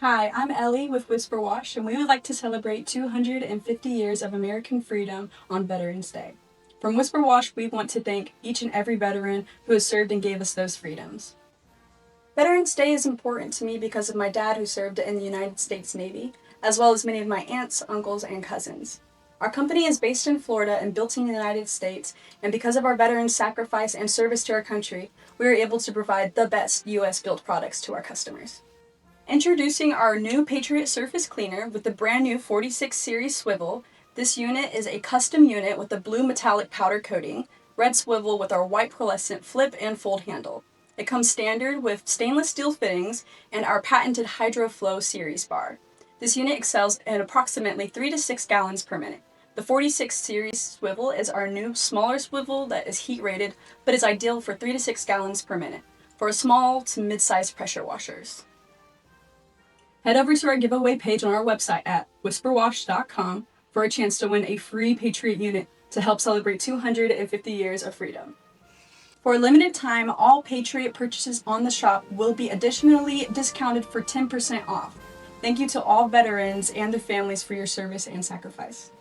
Hi, I'm Ellie with Whisperwash, and we would like to celebrate 250 years of American freedom on Veterans Day. From Whisperwash, we want to thank each and every veteran who has served and gave us those freedoms. Veterans Day is important to me because of my dad who served in the United States Navy, as well as many of my aunts, uncles, and cousins. Our company is based in Florida and built in the United States, and because of our veterans' sacrifice and service to our country, we are able to provide the best U.S.-built products to our customers. Introducing our new Patriot Surface Cleaner with the brand new 46 series swivel. This unit is a custom unit with a blue metallic powder coating, red swivel with our white pearlescent flip and fold handle. It comes standard with stainless steel fittings and our patented HydroFlow series bar. This unit excels at approximately 3 to 6 gallons per minute. The 46 series swivel is our new smaller swivel that is heat rated, but is ideal for 3 to 6 gallons per minute for small to mid-sized pressure washers. Head over to our giveaway page on our website at whisperwash.com for a chance to win a free Patriot unit to help celebrate 250 years of freedom. For a limited time, all Patriot purchases on the shop will be additionally discounted for 10% off. Thank you to all veterans and their families for your service and sacrifice.